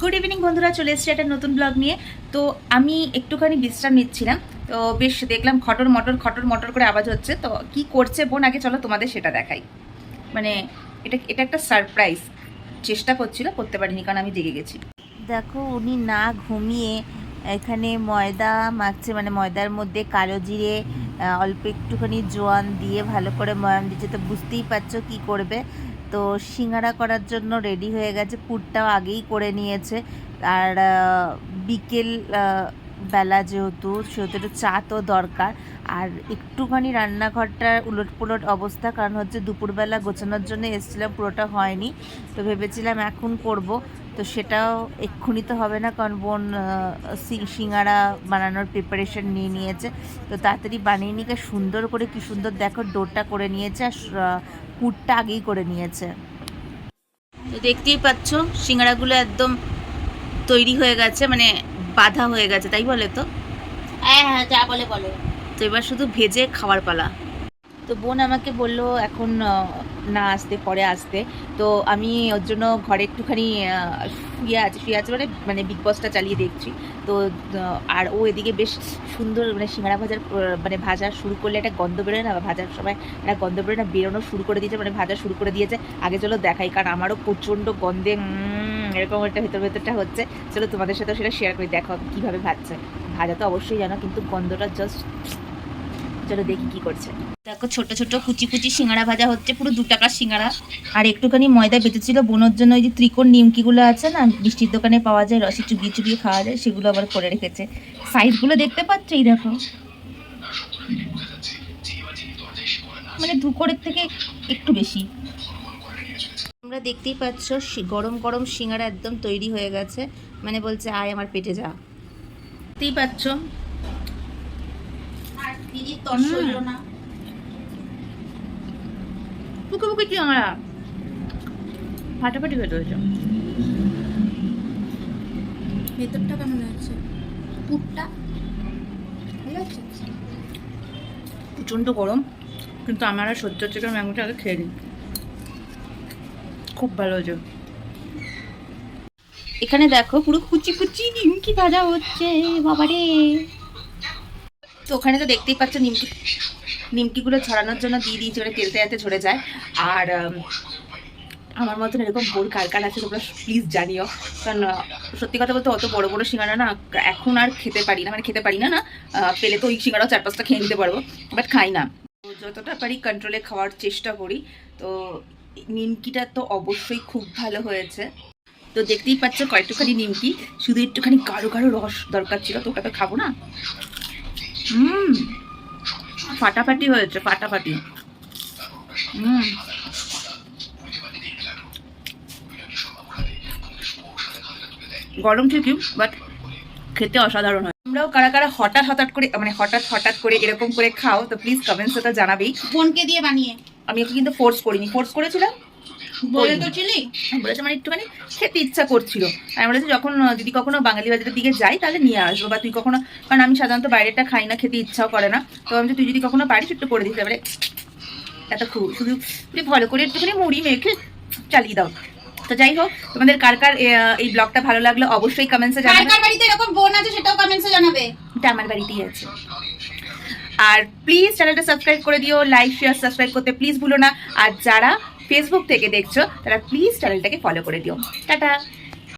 Good evening বন্ধুরা, চলে এসেছি একটা নতুন ব্লগ নিয়ে। তো আমি একটুখানি বিশ্রাম নিচ্ছিলাম, তো বেশ দেখলাম খটর মটর করে আওয়াজ হচ্ছে। তো কি করছে বোন, আগে চলো তোমাদের সেটা দেখাই। মানে এটা একটা সারপ্রাইজ, চেষ্টা করছিল, করতে পারিনি কারণ আমি জেগে গেছি। দেখো উনি না ঘুমিয়ে এখানে ময়দা মাখছে, মানে ময়দার মধ্যে কালো জিরে অল্প একটুখানি জোয়ান দিয়ে ভালো করে ময়ান দিচ্ছে। তো বুঝতেই পারছো কি করবে। তো সিঙ্গারা করার জন্য রেডি হয়ে গেছে, পুরটাও আগেই করে নিয়েছে। আর বিকেল বেলা যেহেতু একটু চা তো দরকার। আর একটুখানি রান্নাঘরটার উলটপুলট অবস্থা, কারণ হচ্ছে দুপুরবেলা গোছানোর জন্য এসেছিলাম, পুরোটা হয়নি। তো ভেবেছিলাম এখন করব, তো সেটাও এক্ষুনি তো হবে না, কারণ বোন সিঙ্গারা বানানোর প্রিপারেশন নিয়ে নিয়েছে। তো তাড়াতাড়ি বানিয়ে নিয়ে সুন্দর করে, কি সুন্দর দেখো ডোটা করে নিয়েছে, আর পুরটা আগেই করে নিয়েছে। তো দেখতেই পাচ্ছ সিঙ্গারাগুলো একদম তৈরি হয়ে গেছে, মানে বাঁধা হয়ে গেছে, তাই বলে তো? হ্যাঁ হ্যাঁ, যা বলে বলো। তো এবার শুধু ভেজে খাওয়ার পালা। তো বোন আমাকে বললো এখন না আসতে, পরে আসতে। তো আমি ওর জন্য ঘরে একটুখানি শুয়ে আছে, মানে মানে বিগ বসটা চালিয়ে দেখছি। তো আর ও এদিকে বেশ সুন্দর, মানে সিঙ্গাড়া ভাজার মানে ভাজা শুরু করলে একটা গন্ধ বেরোয় না, ভাজার সময় একটা গন্ধ বেরোয় না, বেরোনো শুরু করে দিয়েছে, মানে ভাজা শুরু করে দিয়েছে। আগে চলো দেখাই, কারণ আমারও প্রচণ্ড গন্ধে এরকম একটা ভেতরটা হচ্ছে। চলো তোমাদের সাথেও সেটা শেয়ার করি, দেখো কীভাবে ভাজছে। ভাজা তো অবশ্যই জানো, কিন্তু গন্ধটা জাস্ট, চলো দেখি কি করছে। দেখো ছোট ছোট কুচি কুচি সিঙ্গারা ভাজা হচ্ছে, পুরো 2 টাকার সিঙ্গারা। আর একটুখানি ময়দা বেঁচেছিল বোনের জন্য, ওই যে ত্রিকোণ নিমকিগুলো আছে না, মিষ্টির দোকানে পাওয়া যায়, রসে চুবিয়ে চুবিয়ে খাওয়া যায়, সেগুলো আবার করে রেখেছে। সাইজগুলো দেখতে পাচ্ছ, এই দেখো, মানে 2 কোড়ের থেকে একটু বেশি। তোমরা দেখতেই পাচ্ছ গরম গরম সিঙ্গারা একদম তৈরি হয়ে গেছে, মানে বলছে আয় আমার পেটে যা। দেখতেই পাচ্ছ দিদির তর্স হইল না। বুকে বুকে সিঙ্গারা ফাটাফাটি হয়ে রয়েছে। ভেতরটা কেমন হয়েছে? পুরটা ভালো আছে? প্রচণ্ড গরম, কিন্তু আমার আর সহ্য হচ্ছে, ম্যাঙ্গোটা আগে খেয়ে নিই। খুব ভালো হয়েছে। এখানে দেখো পুরো কুচি কুচি নিমকি ভাজা হচ্ছে, বাবারে। তো ওখানে তো দেখতেই পাচ্ছ নিমকিগুলো ছড়ানোর জন্য দিয়ে দিয়েছি, ওরা তেলতে যাতে ঝরে যায়। আর আমার মতন এরকম বোর কার কার আছে তোমরা প্লিজ জানিও, কারণ সত্যি কথা বলতে অত বড় বড় সিঙ্গারা না এখন আর খেতে পারি না, মানে খেতে পারি না না, পেলে তো ওই সিঙ্গারাও 4-5টা খেয়ে নিতে পারবো, বাট খাই না। তো যতটা পারি কন্ট্রোলে খাওয়ার চেষ্টা করি। তো নিমকিটা তো অবশ্যই খুব ভালো হয়েছে। তো দেখতেই পাচ্ছ কয়েকটুখানি নিমকি, শুধু একটুখানি গাঢ় গাঢ় রস দরকার ছিল, তো ওটা তো খাবো না। ফাটাফাটি হয়েছে, ফাটাফাটি। গরম ঠিকই, বাট খেতে অসাধারণ হয়। তোমরাও কারা কারা হঠাৎ হঠাৎ করে, মানে হঠাৎ করে এরকম করে খাও, তো প্লিজ কমেন্টসে তো জানাবেই। বোনকে দিয়ে বানিয়ে আমি ওকে কিন্তু ফোর্স করিনি, ফোর্স করেছিলাম বলে তো ছিলি, বলেছে মানে একটুখানি খেতে ইচ্ছা করছিল। আমি বলেছি যখন যদি কখনো বাঙালি বাজারের দিকে যাই তাহলে নিয়ে আসবো, বা তুই কখনো, কারণ আমি সাধারণত বাইরেটা খাই না, খেতে ইচ্ছাও করে না। তো আমি তুই যদি কখনো পারিস একটু করে দিতে পারে, এত খুব শুধু ভালো করে একটুখানি মুড়ি মেখে চালিয়ে দাও। তো যাই হোক, তোমাদের কার কার এই ব্লগটা ভালো লাগলো অবশ্যই কমেন্টসে জানাবে। কার বাড়িতে এরকম বোন আছে সেটাও কমেন্টসে জানাবে। এটা আমার বাড়িতেই আছে। আর প্লিজ চ্যানেলটা সাবস্ক্রাইব করে দিও, লাইক শেয়ার সাবস্ক্রাইব করতে প্লিজ ভুলো না। আর যারা ফেসবুক থেকে দেখছো তারা প্লিজ চ্যানেলটাকে ফলো করে দিও। টাটা।